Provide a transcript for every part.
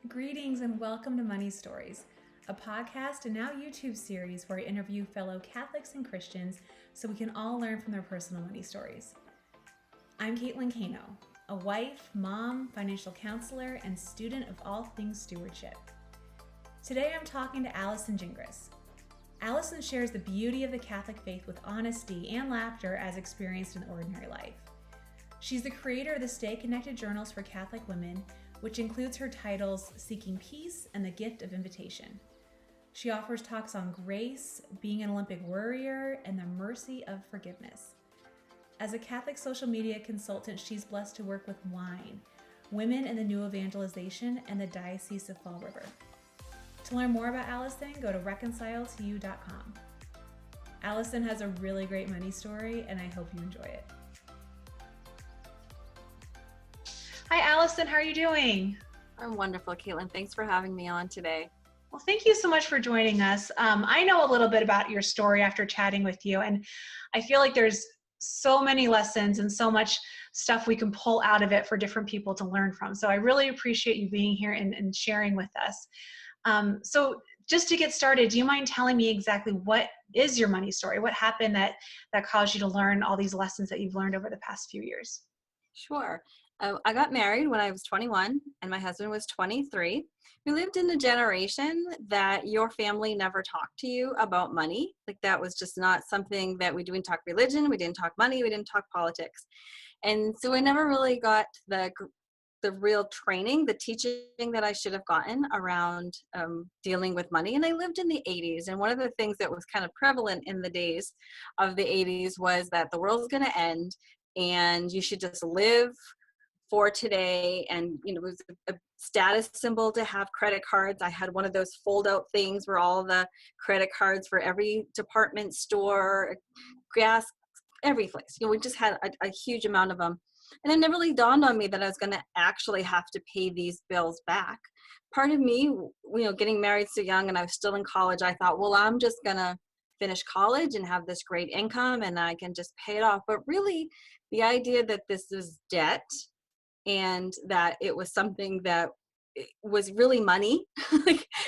Greetings and welcome to Money Stories, a podcast and now YouTube series where I interview fellow Catholics and Christians so we can all learn from their personal money stories. I'm Caitlin Kano, a wife, mom, financial counselor, and student of all things stewardship. Today I'm talking to Allison Gingras. Allison shares the beauty of the Catholic faith with honesty and laughter as experienced in ordinary life. She's the creator of the Stay Connected Journals for Catholic Women, which includes her titles Seeking Peace and The Gift of Invitation. She offers talks on grace, being an Olympic warrior, and the mercy of forgiveness. As a Catholic social media consultant, she's blessed to work with WINE, Women in the New Evangelization, and the Diocese of Fall River. To learn more about Allison, go to reconcileteyou.com. Allison has a really great money story, and I hope you enjoy it. Hi, Allison. How are you doing? I'm wonderful, Caitlin. Thanks for having me on today. Well, thank you so much for joining us. I know a little bit about your story after chatting with you, and I feel like there's so many lessons and so much stuff we can pull out of it for different people to learn from. So I really appreciate you being here and sharing with us. So just to get started, do you mind telling me exactly what is your money story? What happened that caused you to learn all these lessons that you've learned over the past few years? Sure. I got married when I was 21 and my husband was 23. We lived in a generation that your family never talked to you about money. Like that was just not something that we didn't talk religion, we didn't talk money, we didn't talk politics. And so I never really got the real training, the teaching that I should have gotten around dealing with money. And I lived in the 80s. And one of the things that was kind of prevalent in the days of the 80s was that the world's going to end and you should just live for today. And it was a status symbol to have credit cards. I had one of those fold out things where all the credit cards for every department store, gas, every place. We just had a huge amount of them. And it never really dawned on me that I was going to actually have to pay these bills back. Part of me, getting married so young and I was still in college, I thought, well, I'm just going to finish college and have this great income and I can just pay it off. But really, the idea that this is debt and that it was something that was really money,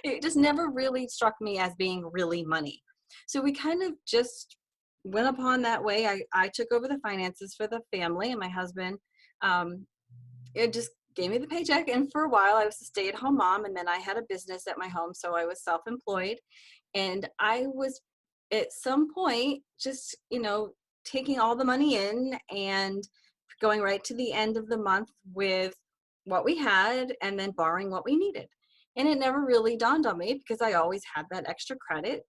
it just never really struck me as being really money. So we kind of just went upon that way. I took over the finances for the family, and my husband, it just gave me the paycheck. And for a while, I was a stay-at-home mom, and then I had a business at my home, so I was self-employed. And I was, at some point, just, taking all the money in and going right to the end of the month with what we had and then borrowing what we needed. And it never really dawned on me because I always had that extra credit.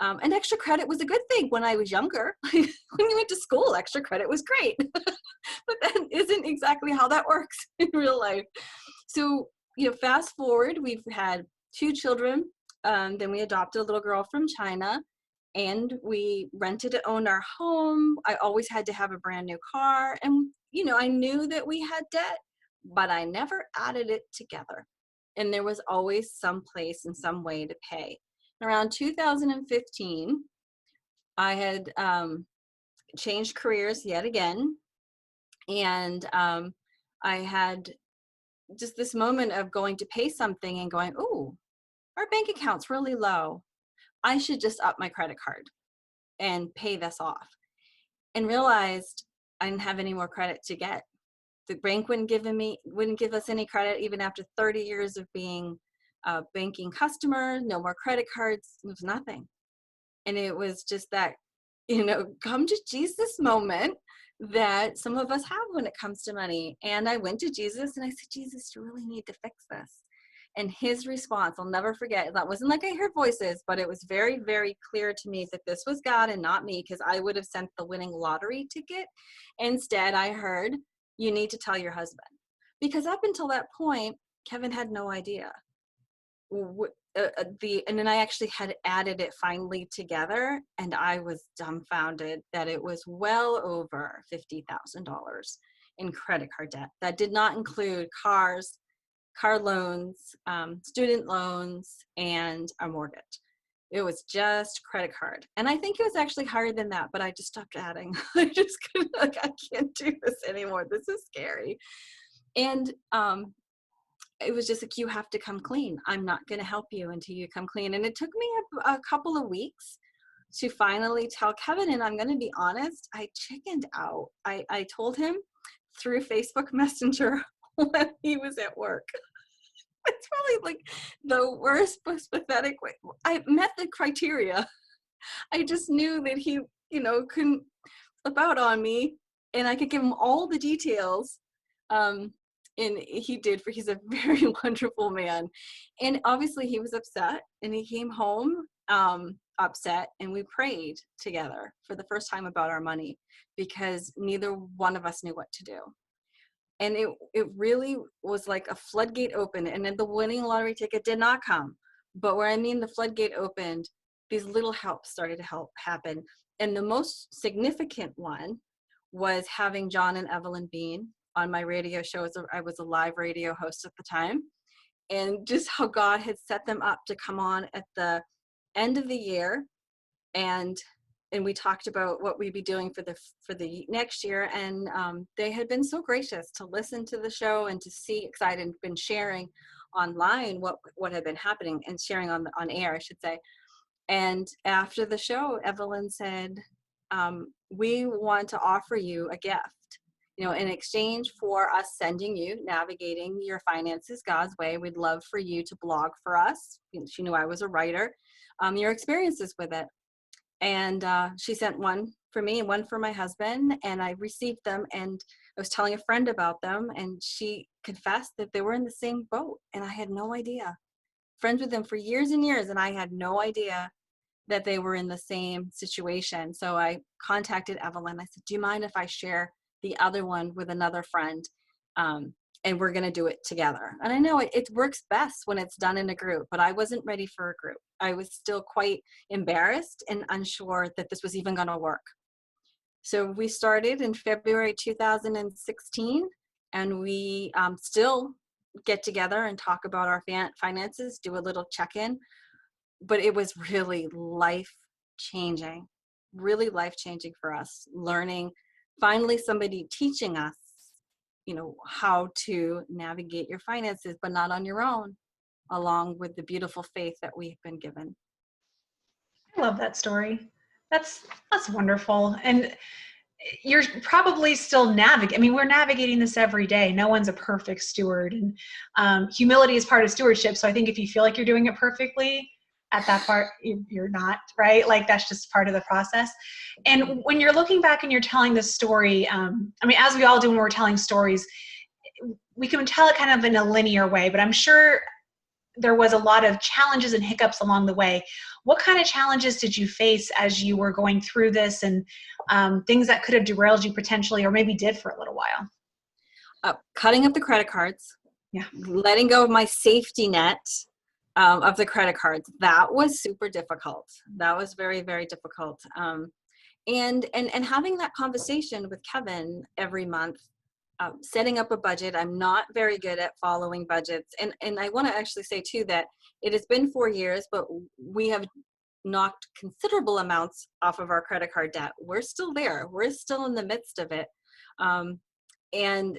And extra credit was a good thing when I was younger. When you went to school, extra credit was great. But that isn't exactly how that works in real life. So, fast forward, we've had 2 children. Then we adopted a little girl from China. And we rented to own our home. I always had to have a brand new car. And, I knew that we had debt, but I never added it together. And there was always some place and some way to pay. Around 2015, I had changed careers yet again. And I had just this moment of going to pay something and going, oh, our bank account's really low. I should just up my credit card and pay this off. And realized I didn't have any more credit to get. The bank wouldn't give us any credit even after 30 years of being a banking customer, no more credit cards, it was nothing. And it was just that, come to Jesus moment that some of us have when it comes to money. And I went to Jesus and I said, Jesus, you really need to fix this. And his response, I'll never forget, that wasn't like I heard voices, but it was very, very clear to me that this was God and not me, because I would have sent the winning lottery ticket. Instead, I heard, you need to tell your husband. Because up until that point, Kevin had no idea. And then I actually had added it finally together, and I was dumbfounded that it was well over $50,000 in credit card debt. That did not include cars, car loans, student loans, and a mortgage. It was just credit card. And I think it was actually higher than that, but I just stopped adding. I just couldn't, I can't do this anymore. This is scary. And it was just like, you have to come clean. I'm not going to help you until you come clean. And it took me a couple of weeks to finally tell Kevin, and I'm going to be honest, I chickened out. I told him through Facebook Messenger when he was at work. It's probably like the worst, most pathetic way. I met the criteria. I just knew that he, couldn't flip out on me, and I could give him all the details. And he did, for he's a very wonderful man. And obviously he was upset, and he came home upset, and we prayed together for the first time about our money, because neither one of us knew what to do. And it really was like a floodgate opened, and then the winning lottery ticket did not come. But where I mean the floodgate opened, these little helps started to happen. And the most significant one was having Jon and Evelyn Bean on my radio show. I was a live radio host at the time, and just how God had set them up to come on at the end of the year, and we talked about what we'd be doing for the next year. And they had been so gracious to listen to the show and to see, because I had been sharing online what had been happening, and sharing on air, I should say. And after the show, Evelyn said, we want to offer you a gift, in exchange for us sending you Navigating Your Finances God's Way. We'd love for you to blog for us. She knew I was a writer. Your experiences with it. And she sent one for me and one for my husband, and I received them, and I was telling a friend about them, and she confessed that they were in the same boat, and I had no idea. Friends with them for years and years, and I had no idea that they were in the same situation. So I contacted Evelyn. I said, do you mind if I share the other one with another friend? And we're going to do it together. And I know it works best when it's done in a group, but I wasn't ready for a group. I was still quite embarrassed and unsure that this was even going to work. So we started in February 2016, and we still get together and talk about our finances, do a little check-in. But it was really life-changing for us, learning, finally somebody teaching us, how to navigate your finances, but not on your own, along with the beautiful faith that we've been given. I love that story. That's wonderful. And you're probably still navigating. I mean, we're navigating this every day. No one's a perfect steward. And humility is part of stewardship. So I think if you feel like you're doing it perfectly, at that part, you're not, right? Like, that's just part of the process. And when you're looking back and you're telling this story, I mean, as we all do when we're telling stories, we can tell it kind of in a linear way, but I'm sure there was a lot of challenges and hiccups along the way. What kind of challenges did you face as you were going through this, and things that could have derailed you potentially, or maybe did for a little while? Cutting up the credit cards. Yeah. Letting go of my safety net of the credit cards. That was super difficult. That was very, very difficult. And having that conversation with Kevin every month, setting up a budget. I'm not very good at following budgets. And I want to actually say too that it has been 4 years, but we have knocked considerable amounts off of our credit card debt. We're still there. We're still in the midst of it. And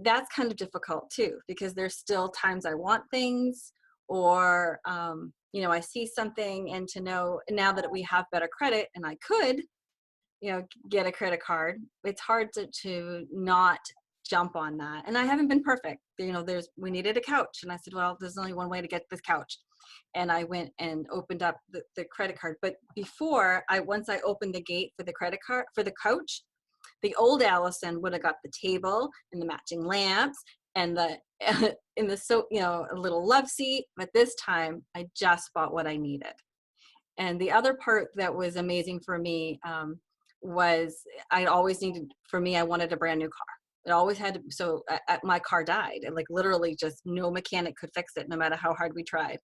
that's kind of difficult too, because there's still times I want things, or, I see something, and to know now that we have better credit and I could, get a credit card, it's hard to not jump on that. And I haven't been perfect. We needed a couch, and I said, well, there's only one way to get this couch. And I went and opened up the credit card. But once I opened the gate for the credit card, for the couch, the old Allison would have got the table and the matching lamps and a little love seat. But this time I just bought what I needed. And the other part that was amazing for me was I wanted a brand new car. It always had to, so my car died, and like literally just no mechanic could fix it, no matter how hard we tried.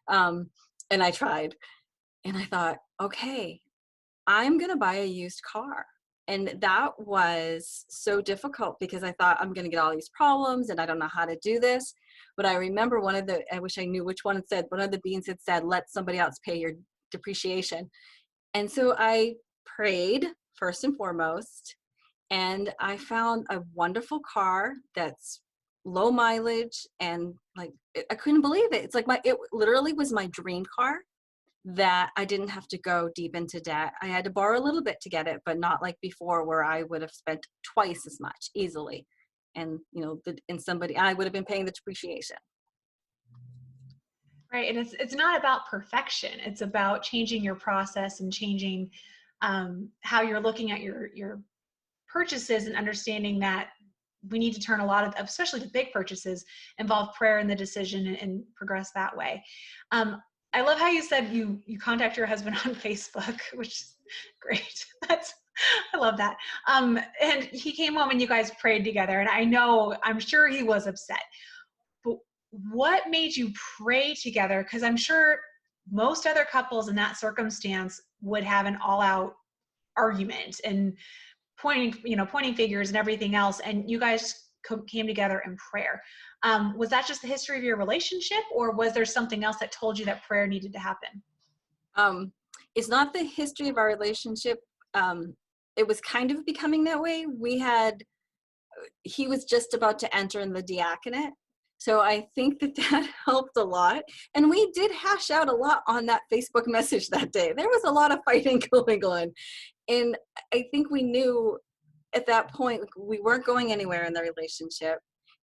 And I tried, and I thought, okay, I'm going to buy a used car. And that was so difficult, because I thought I'm going to get all these problems and I don't know how to do this. But I remember I wish I knew which one it said, one of the Beans had said, let somebody else pay your depreciation. And so I prayed first and foremost, and I found a wonderful car that's low mileage, and like, I couldn't believe it. It's like it literally was my dream car, that I didn't have to go deep into debt. I had to borrow a little bit to get it, but not like before, where I would have spent twice as much easily. And, I would have been paying the depreciation. Right. And it's not about perfection. It's about changing your process and changing how you're looking at your purchases, and understanding that we need to turn a lot of, especially the big purchases, involve prayer in the decision, and progress that way. I love how you said you contact your husband on Facebook, which is great. I love that. And he came home and you guys prayed together, and I'm sure he was upset. But what made you pray together? Because I'm sure most other couples in that circumstance would have an all-out argument and pointing fingers and everything else, and you guys came together in prayer. Was that just the history of your relationship, or was there something else that told you that prayer needed to happen? It's not the history of our relationship. It was kind of becoming that way. He was just about to enter in the diaconate. So I think that helped a lot. And we did hash out a lot on that Facebook message that day. There was a lot of fighting going on. And I think we knew at that point we weren't going anywhere in the relationship,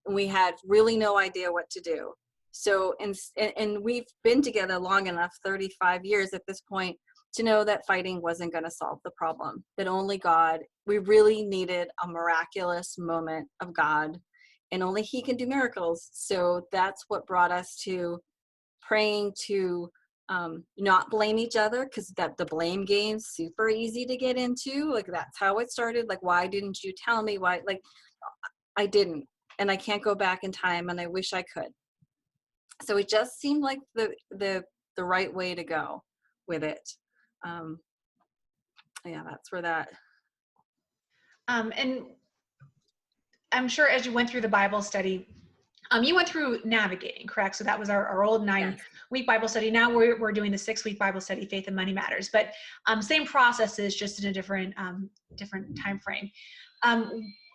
and we had really no idea what to do. So, and we've been together long enough, 35 years at this point, to know that fighting wasn't going to solve the problem, that only God, we really needed a miraculous moment of God, and only He can do miracles. So that's what brought us to praying to not blame each other, because the blame game's super easy to get into. Like, that's how it started. Like, why didn't you tell me? Why? Like, I didn't, and I can't go back in time, and I wish I could. So it just seemed like the right way to go with it. That's where that. And I'm sure as you went through the Bible study, you went through navigating, correct? So that was our old 9-week Bible study. Now we're doing the 6-week Bible study, Faith and Money Matters, but same processes, just in a different time frame.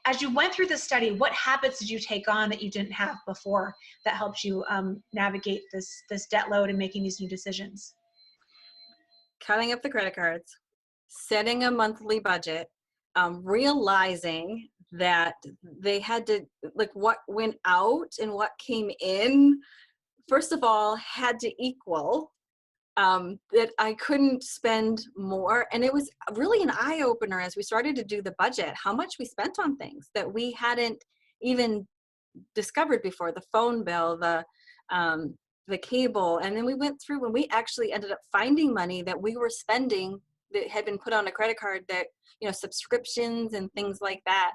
As you went through the study, what habits did you take on that you didn't have before that helped you navigate this debt load and making these new decisions? Cutting up the credit cards, setting a monthly budget, realizing that they had to, like, what went out and what came in, first of all, had to equal, that I couldn't spend more. And it was really an eye-opener as we started to do the budget, how much we spent on things that we hadn't even discovered before: the phone bill, the cable. And then we went through, when we actually ended up finding money that we were spending that had been put on a credit card, that, subscriptions and things like that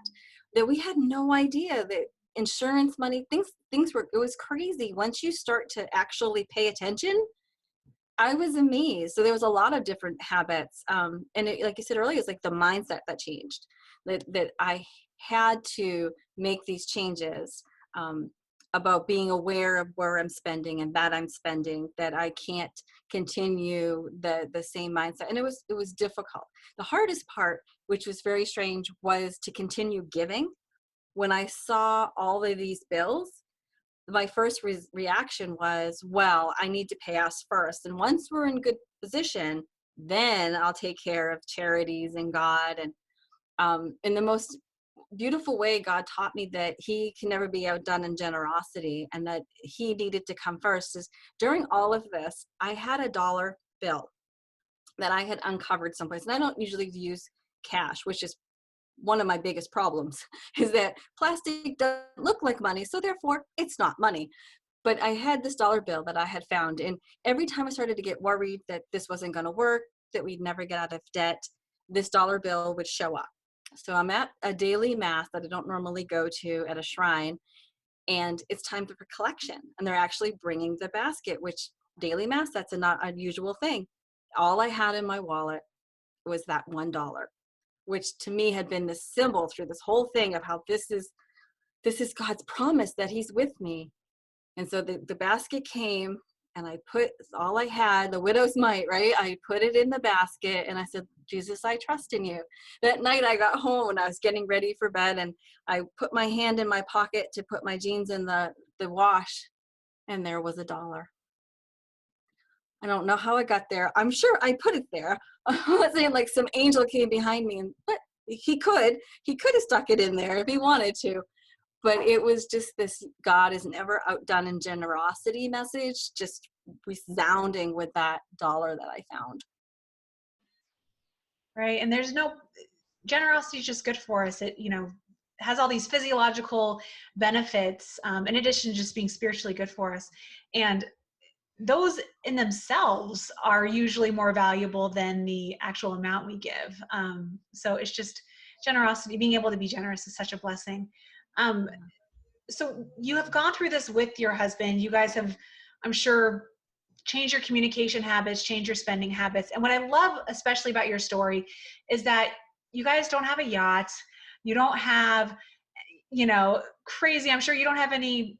we had no idea, that insurance money, things were, it was crazy. Once you start to actually pay attention, I was amazed. So there was a lot of different habits. And it, like you said earlier, it's like the mindset that changed, that I had to make these changes, about being aware of where I'm spending and that I'm spending, that I can't continue the same mindset. And it was difficult. The hardest part, which was very strange, was to continue giving. When I saw all of these bills, my first reaction was, well, I need to pay us first. And once we're in good position, then I'll take care of charities and God. And in the most beautiful way, God taught me that He can never be outdone in generosity, and that He needed to come first. Is during all of this, I had a dollar bill that I had uncovered someplace. And I don't usually use cash, which is one of my biggest problems, is that plastic doesn't look like money, so therefore it's not money. But I had this dollar bill that I had found, and every time I started to get worried that this wasn't going to work, that we'd never get out of debt, this dollar bill would show up. So I'm at a daily mass that I don't normally go to at a shrine, and it's time for collection. And they're actually bringing the basket, which daily mass, that's a not unusual thing. All I had in my wallet was that $1, which to me had been the symbol through this whole thing of how this is God's promise that He's with me. And so the basket came, and I put all I had, the widow's mite, right? I put it in the basket, and I said, Jesus, I trust in you. That night I got home and I was getting ready for bed, and I put my hand in my pocket to put my jeans in the wash, and there was $1. I don't know how I got there. I'm sure I put it there. I'm not saying like some angel came behind me, and but he could have stuck it in there if he wanted to. But it was just this God is never outdone in generosity message, just resounding with that $1 that I found. Right. And there's no, generosity is just good for us. It, has all these physiological benefits, in addition to just being spiritually good for us. And those in themselves are usually more valuable than the actual amount we give. So it's just generosity, being able to be generous is such a blessing. So you have gone through this with your husband. You guys have, I'm sure, changed your communication habits, changed your spending habits. And what I love especially about your story is that you guys don't have a yacht. You don't have, crazy, I'm sure you don't have any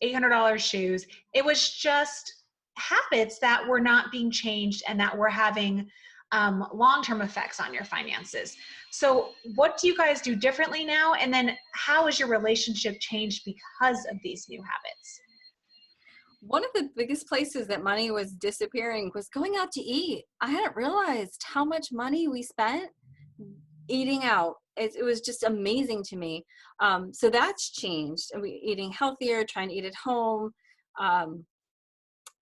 $800 shoes. It was just habits that were not being changed and that were having long-term effects on your finances. So what do you guys do differently now? And then how has your relationship changed because of these new habits? One of the biggest places that money was disappearing was going out to eat. I hadn't realized how much money we spent eating out. It was just amazing to me. So that's changed. We eating healthier, trying to eat at home.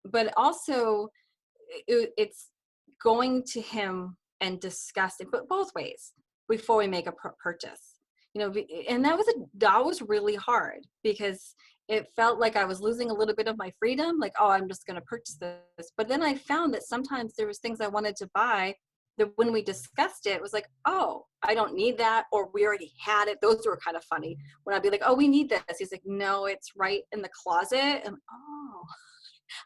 But also it's going to him and discussing, but both ways before we make a purchase. And that was really hard because it felt like I was losing a little bit of my freedom. Like, oh, I'm just going to purchase this. But then I found that sometimes there was things I wanted to buy that when we discussed it was like, oh, I don't need that. Or we already had it. Those were kind of funny when I'd be like, oh, we need this. He's like, no, it's right in the closet. And oh,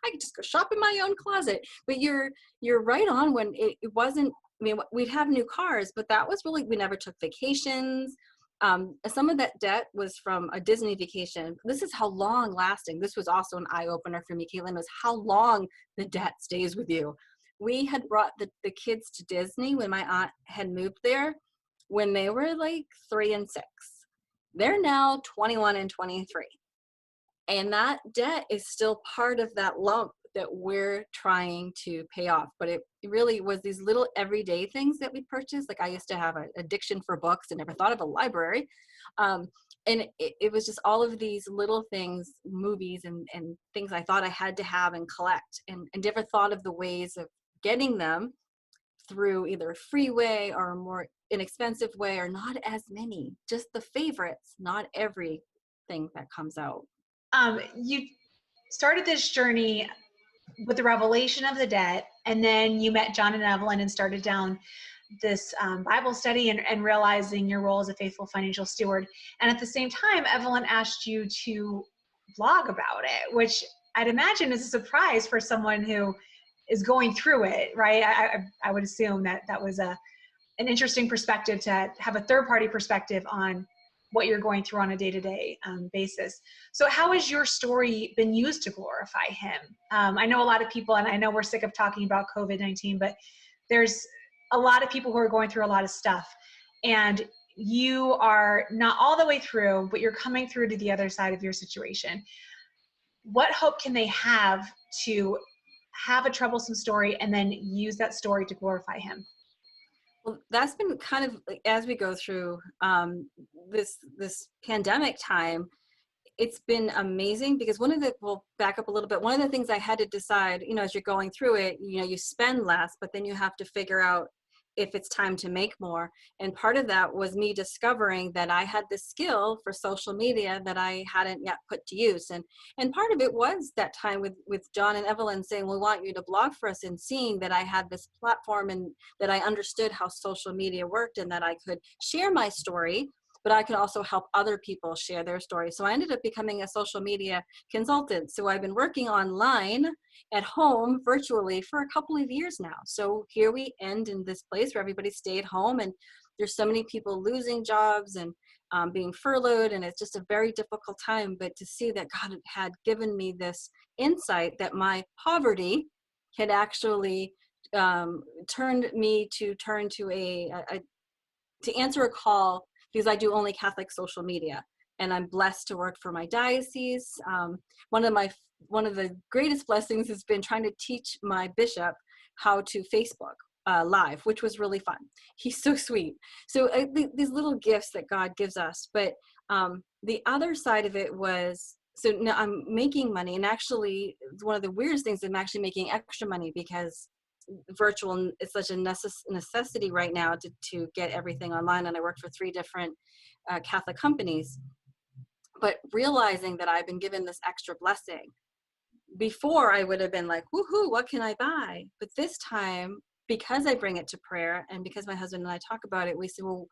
I could just go shop in my own closet. But you're right on when it wasn't, I mean, we'd have new cars, but that was really, we never took vacations. Some of that debt was from a Disney vacation. This is how long lasting. This was also an eye opener for me, Caitlin, was how long the debt stays with you. We had brought the kids to Disney when my aunt had moved there when they were like 3 and 6. They're now 21 and 23. And that debt is still part of that lump that we're trying to pay off. But it really was these little everyday things that we purchased. Like I used to have an addiction for books and never thought of a library. And it was just all of these little things, movies and things I thought I had to have and collect, and never thought of the ways of getting them through either a free way or a more inexpensive way, or not as many, just the favorites, not everything that comes out. You started this journey with the revelation of the debt, and then you met Jon and Evelyn and started down this Bible study and realizing your role as a faithful financial steward. And at the same time, Evelyn asked you to blog about it, which I'd imagine is a surprise for someone who is going through it, right? I would assume that was an interesting perspective to have a third-party perspective on what you're going through on a day-to-day basis. So how has your story been used to glorify him? I know a lot of people, and I know we're sick of talking about COVID-19, but there's a lot of people who are going through a lot of stuff, and you are not all the way through, but you're coming through to the other side of your situation. What hope can they have to have a troublesome story and then use that story to glorify him? Well, that's been kind of like, as we go through this pandemic time, it's been amazing because we'll back up a little bit. One of the things I had to decide, as you're going through it, you spend less, but then you have to figure out if it's time to make more. And part of that was me discovering that I had this skill for social media that I hadn't yet put to use. And part of it was that time with Jon and Evelyn saying, we want you to blog for us, and seeing that I had this platform and that I understood how social media worked and that I could share my story, but I could also help other people share their story. So I ended up becoming a social media consultant. So I've been working online at home virtually for a couple of years now. So here we end in this place where everybody stayed home, and there's so many people losing jobs and being furloughed, and it's just a very difficult time. But to see that God had given me this insight that my poverty had actually turned me to turn to answer a call, because I do only Catholic social media, and I'm blessed to work for my diocese. One of the greatest blessings has been trying to teach my bishop how to Facebook Live, which was really fun. He's so sweet. So these little gifts that God gives us. But the other side of it was, so now I'm making money, and actually one of the weirdest things, I'm actually making extra money, because virtual is such a necessity right now to get everything online, and I work for 3 different Catholic companies. But realizing that I've been given this extra blessing, before I would have been like, woohoo, what can I buy? But this time, because I bring it to prayer, and because my husband and I talk about it, we say, well,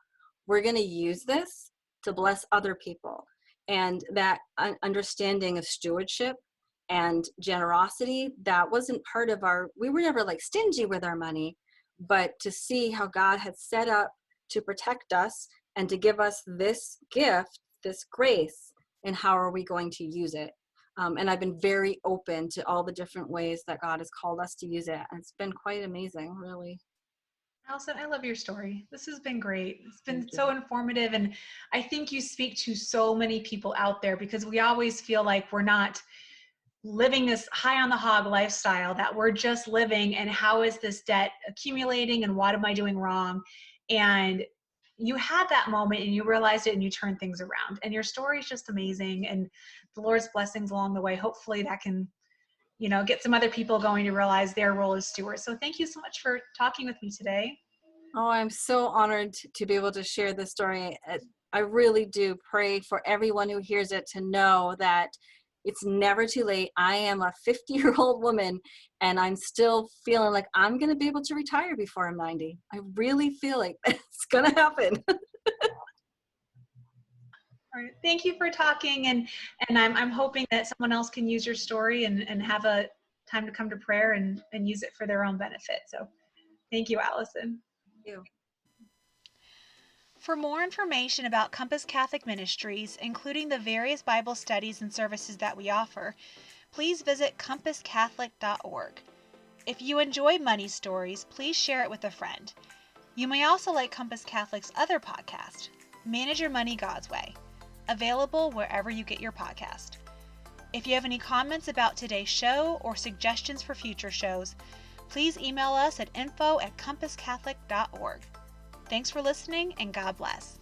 we're going to use this to bless other people. And that understanding of stewardship and generosity, that wasn't part of we were never like stingy with our money, but to see how God had set up to protect us and to give us this gift, this grace, and how are we going to use it? And I've been very open to all the different ways that God has called us to use it. And it's been quite amazing, really. Allison, I love your story. This has been great. It's been so informative. And I think you speak to so many people out there, because we always feel like we're not living this high on the hog lifestyle, that we're just living, and how is this debt accumulating, and what am I doing wrong? And you had that moment, and you realized it, and you turned things around, and your story is just amazing, and the Lord's blessings along the way. Hopefully that can, get some other people going to realize their role as stewards. So thank you so much for talking with me today. Oh, I'm so honored to be able to share this story. I really do pray for everyone who hears it to know that it's never too late. I am a 50-year-old woman, and I'm still feeling like I'm going to be able to retire before I'm 90. I really feel like it's going to happen. All right. Thank you for talking, and I'm hoping that someone else can use your story and have a time to come to prayer and use it for their own benefit. So thank you, Allison. Thank you. For more information about Compass Catholic Ministries, including the various Bible studies and services that we offer, please visit compasscatholic.org. If you enjoy Money Stories, please share it with a friend. You may also like Compass Catholic's other podcast, Manage Your Money God's Way, available wherever you get your podcast. If you have any comments about today's show or suggestions for future shows, please email us at info@compasscatholic.org. Thanks for listening, and God bless.